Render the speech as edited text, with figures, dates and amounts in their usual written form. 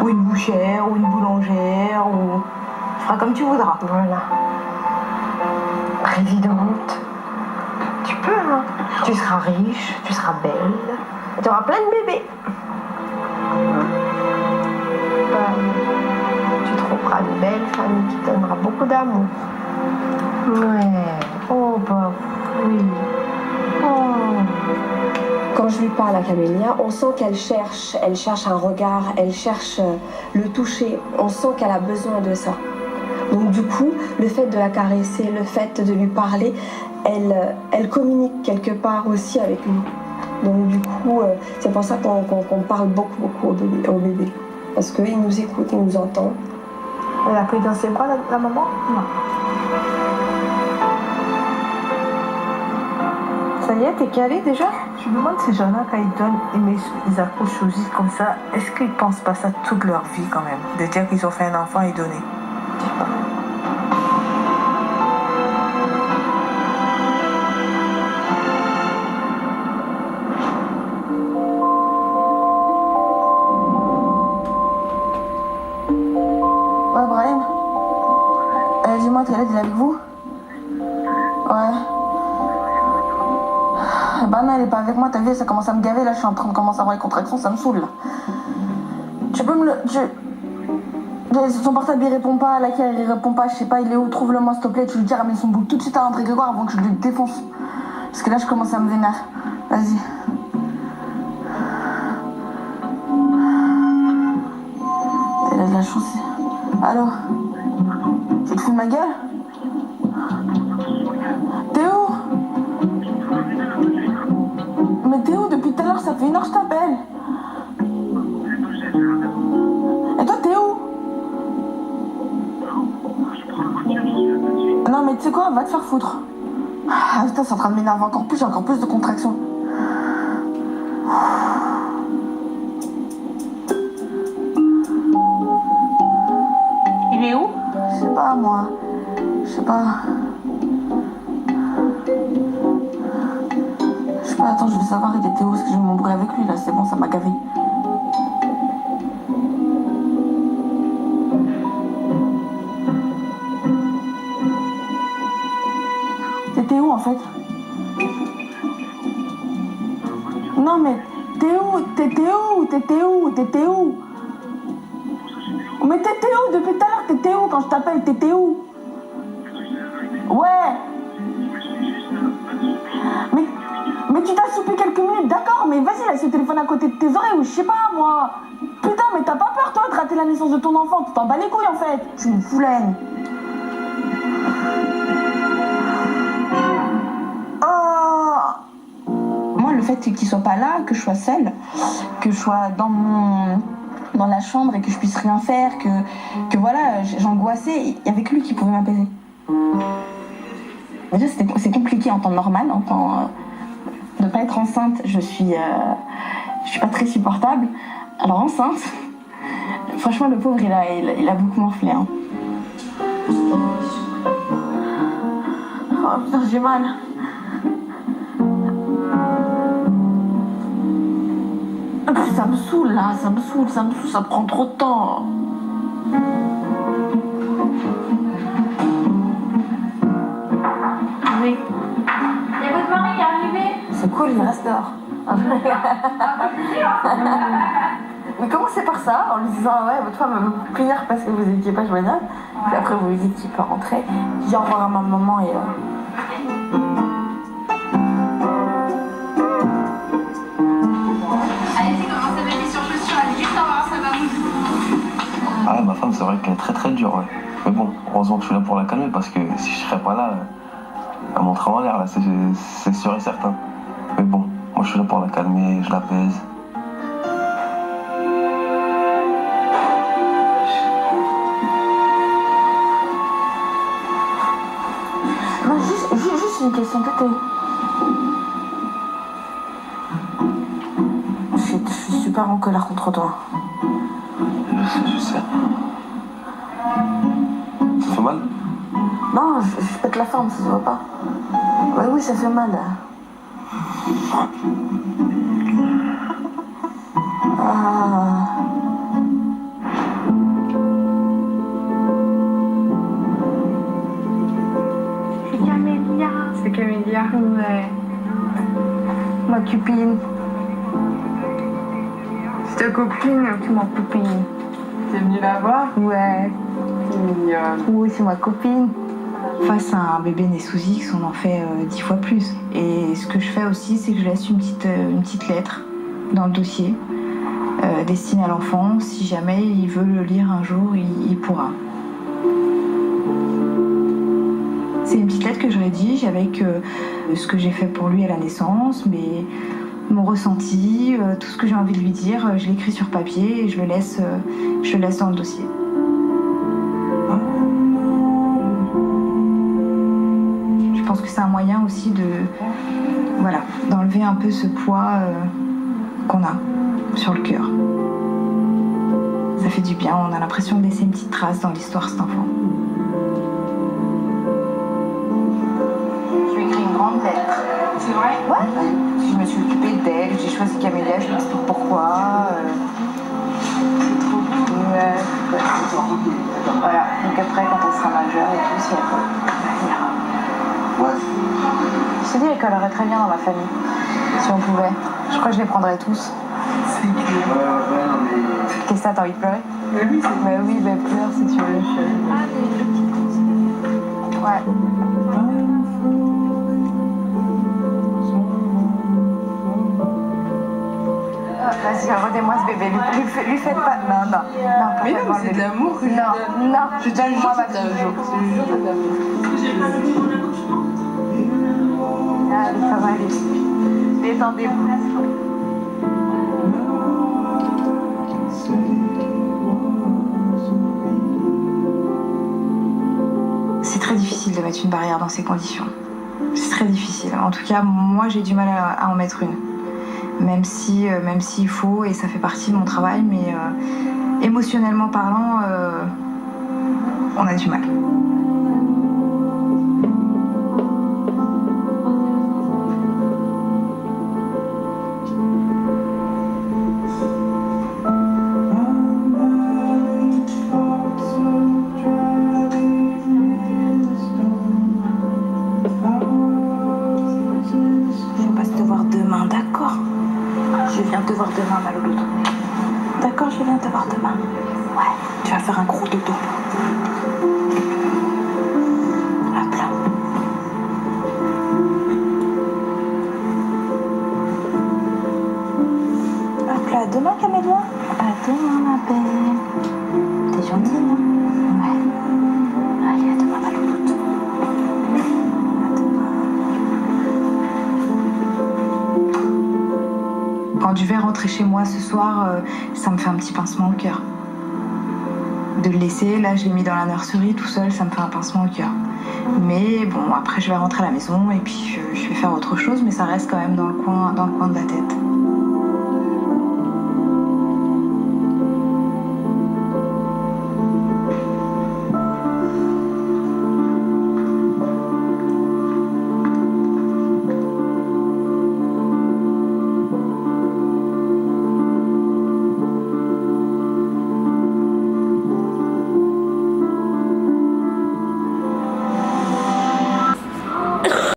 ou une bouchère, ou une boulangère, ou... Tu feras comme tu voudras. Voilà. Présidente. Tu peux, hein. Tu seras riche, tu seras belle. Tu auras plein de bébés. Tu trouveras une belle famille qui te donnera beaucoup d'amour. Ouais. Oh, bah oui. Oh. Quand je lui parle à Camélia, on sent qu'elle cherche un regard, elle cherche le toucher, on sent qu'elle a besoin de ça. Donc du coup, le fait de la caresser, le fait de lui parler, elle communique quelque part aussi avec lui. Donc du coup, c'est pour ça qu'on parle beaucoup au bébé. Parce qu'il nous écoute, il nous entend. Elle a pris dans ses bras la maman? Non. Ça y est, t'es calée déjà? Je me demande ces gens-là, quand ils donnent, ils accouchent aux îles comme ça, est-ce qu'ils pensent pas ça toute leur vie quand même? De dire qu'ils ont fait un enfant et donné? Je sais pas. Ouais, Brahim. Dis-moi, Khaled, il est avec vous? Ouais. Bah non, il est pas avec moi, t'as vu, ça commence à me gaver, là, je suis en train de commencer à avoir les contractions, ça me saoule, là. Tu peux me le... Son portable, il répond pas, la carte, il répond pas, je sais pas, il est où, trouve-le moi, s'il te plaît, tu lui dis, ramène son bouc tout de suite à André Grégoire avant que je lui défonce. Parce que là, je commence à me vénère. Vas-y. Il a de la chance. Allô? Tu te fous de ma gueule? T'es où? Mais t'es où? Depuis tout à l'heure, ça fait 1 heure que je t'appelle. Et toi, t'es où? Non, mais tu sais quoi? Va te faire foutre. Ah, putain, c'est en train de m'énerver encore plus, j'ai encore plus de contractions. Il est où? Je sais pas, moi. Je sais pas. Je sais pas, attends, je vais savoir, il était où? Parce que je vais m'embrouiller avec lui, là, c'est bon, ça m'a gavé. T'étais où, en fait? Non, mais t'es où? T'étais où? T'étais où? T'étais où? Mais t'étais où depuis tout à l'heure? T'étais où quand je t'appelle? T'étais où? Ouais. Mais tu t'as soupé quelques minutes, d'accord, mais vas-y, laisse le téléphone à côté de tes oreilles ou je sais pas, moi. Putain, mais t'as pas peur, toi, de rater la naissance de ton enfant? Tu t'en bats les couilles, en fait. Je suis une foulaine. Oh. Moi, le fait qu'il soit pas là, que je sois seule, que je sois dans la chambre et que je puisse rien faire, que voilà, j'angoissais, il y avait que lui qui pouvait m'apaiser. Déjà, c'est compliqué en temps normal, en temps de pas être enceinte, je suis pas très supportable. Alors enceinte, franchement, le pauvre, il a beaucoup morflé. Hein. Oh putain, j'ai mal. Ça me saoule là, ça me saoule, ça prend trop de temps. Oui. Il y a votre mari qui est arrivé. C'est cool, il reste dehors. Mais commencez par ça, en lui disant ouais, votre femme veut vous punir parce que vous n'étiez pas joignable. Puis après vous lui dites qu'il peut rentrer. Dis au revoir à ma maman et Ah, ma femme, c'est vrai qu'elle est très très dure, ouais. Mais bon, heureusement que je suis là pour la calmer parce que si je serais pas là, elle monterait en l'air, là, c'est sûr et certain. Mais bon, moi je suis là pour la calmer, je l'apaise. non, juste une question, t'étais. Je suis super en colère contre toi. Je sais. Ça fait mal? Non, je pète la forme, ça se voit pas. Oui, ça fait mal. Ouais. Ma copine. C'est ta copine? C'est ma copine. T'es venue la voir? Ouais. C'est mignonne. Oui, c'est ma copine. Face à un bébé né sous X, on en fait 10 fois plus. Et ce que je fais aussi, c'est que je laisse une petite lettre dans le dossier destinée à l'enfant. Si jamais il veut le lire un jour, il pourra. C'est une petite lettre que je rédige avec ce que j'ai fait pour lui à la naissance, mais mon ressenti, tout ce que j'ai envie de lui dire, je l'écris sur papier et je le laisse dans le dossier. Je pense que c'est un moyen aussi d'enlever un peu ce poids qu'on a sur le cœur. Ça fait du bien, on a l'impression de laisser une petite trace dans l'histoire de cet enfant. Je lui ai écrit une grande lettre. C'est vrai? Ouais. Je me suis occupée d'elle, j'ai choisi Camélia, je lui explique pourquoi. C'est trop beau. Ouais. Voilà, donc après quand elle sera majeure et tout, si elle ira. Je te dis, elle collerait très bien dans ma famille, si on pouvait. Je crois que je les prendrais tous. C'est clair. Qu'est-ce que t'as envie de pleurer? Mais oui, c'est Bah oui, bah pleure si tu veux. Ouais. Vas-y, redais-moi ce bébé. Lui faites pas. Non. Mais non, c'est de l'amour que je donne. Non, Je te jure, donne-moi ma c'est de l'amour. Je te jure, c'est de l'amour. Allez, ça va aller. Détendez-vous. C'est très difficile de mettre une barrière dans ces conditions. C'est très difficile. En tout cas, moi, j'ai du mal à en mettre une. Même s'il faut, et ça fait partie de mon travail, mais émotionnellement parlant, on a du mal. Je passe te voir demain, d'accord? Je viens te voir demain, ma louloute. D'accord, je viens te voir demain. Ouais, tu vas faire un gros dodo. Hop là. Hop là, demain, Camélia? À demain, ma belle. T'es gentille, non? Ouais. Allez, à demain, ma louloute. À demain. Quand je vais rentrer chez moi ce soir, ça me fait un petit pincement au cœur. De le laisser, là je l'ai mis dans la nurserie tout seul, ça me fait un pincement au cœur. Mais bon, après je vais rentrer à la maison et puis je vais faire autre chose, mais ça reste quand même dans le coin de la tête.